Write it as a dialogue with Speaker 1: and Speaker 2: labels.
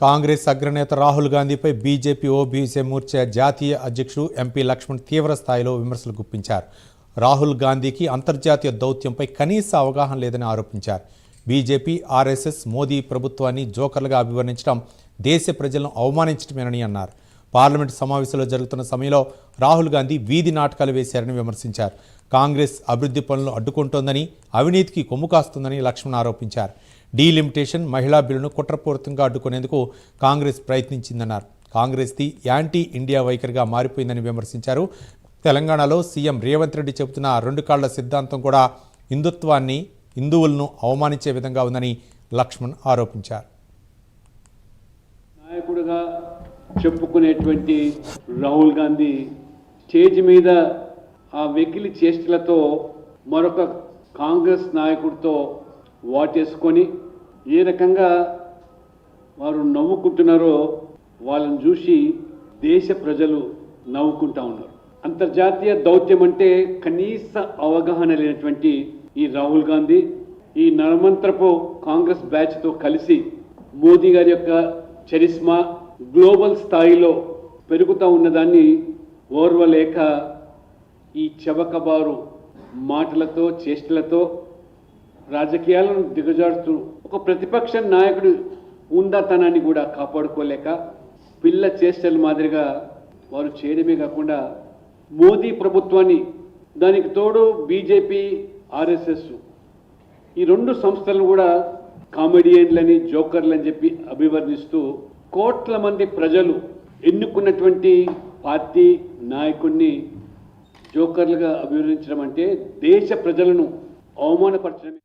Speaker 1: కాంగ్రెస్ అగ్రనేత Rahul గాంధీపై BJP OBC Morcha జాతీయ అధ్యక్షుడు ఎంపీ లక్ష్మణ్ తీవ్ర స్థాయిలో విమర్శలు గుప్పించారు. రాహుల్ గాంధీకి అంతర్జాతీయ దౌత్యంపై కనీస అవగాహన లేదని ఆరోపించారు. బీజేపీ, ఆర్ఎస్ఎస్ మోదీ ప్రభుత్వాన్ని జోకర్లుగా అభివర్ణించడం దేశ ప్రజలను అవమానించడమేనని అన్నారు. పార్లమెంటు సమావేశంలో జరుగుతున్న సమయంలో రాహుల్ గాంధీ వీధి నాటకాలు వేశారని విమర్శించారు. కాంగ్రెస్ అభివృద్ధి పనులను అడ్డుకుంటోందని, అవినీతికి కొమ్ము కాస్తుందని లక్ష్మణ్ ఆరోపించారు. డీలిమిటేషన్, మహిళా బిల్లును కుట్రపూరితంగా అడ్డుకునేందుకు కాంగ్రెస్ ప్రయత్నించిందన్నారు. కాంగ్రెస్ది యాంటీ ఇండియా వైఖరిగా మారిపోయిందని విమర్శించారు. తెలంగాణలో సీఎం రేవంత్ రెడ్డి చెబుతున్న 2 కాళ్ల సిద్ధాంతం కూడా హిందువులను అవమానించే విధంగా ఉందని లక్ష్మణ్ ఆరోపించారు.
Speaker 2: నాయకుడిగా చెప్పుకునేటువంటి రాహుల్ గాంధీ స్టేజ్ మీద ఆ వెకిలి చేష్టలతో మరొక కాంగ్రెస్ నాయకుడితో వాటేసుకొని ఏ రకంగా వారు నవ్వుకుంటున్నారో వాళ్ళని చూసి దేశ ప్రజలు నవ్వుకుంటా ఉన్నారు. అంతర్జాతీయ దౌత్యం అంటే కనీస అవగాహన లేనటువంటి ఈ రాహుల్ గాంధీ ఈ నరమంత్రపు కాంగ్రెస్ బ్యాచ్తో కలిసి మోదీ గారి యొక్క చరిస్మా గ్లోబల్ స్థాయిలో పెరుగుతూ ఉన్నదాన్ని ఓర్వలేక ఈ చవకబారు మాటలతో చేష్టలతో రాజకీయాలను దిగజారుతూ ఒక ప్రతిపక్ష నాయకుడు ఉందాతనాన్ని కూడా కాపాడుకోలేక పిల్ల చేష్టల మాదిరిగా వారు చేయడమే కాకుండా మోదీ ప్రభుత్వాన్ని, దానికి తోడు బీజేపీ, ఆర్ఎస్ఎస్ ఈ 2 సంస్థలను కూడా కామెడియన్లని, జోకర్లని చెప్పి అభివర్ణిస్తూ కోట్ల మంది ప్రజలు ఎన్నుకున్నటువంటి పార్టీ నాయకుడిని జోకర్లుగా అభివర్ణించడం అంటే దేశ ప్రజలను అవమానపరచడమే.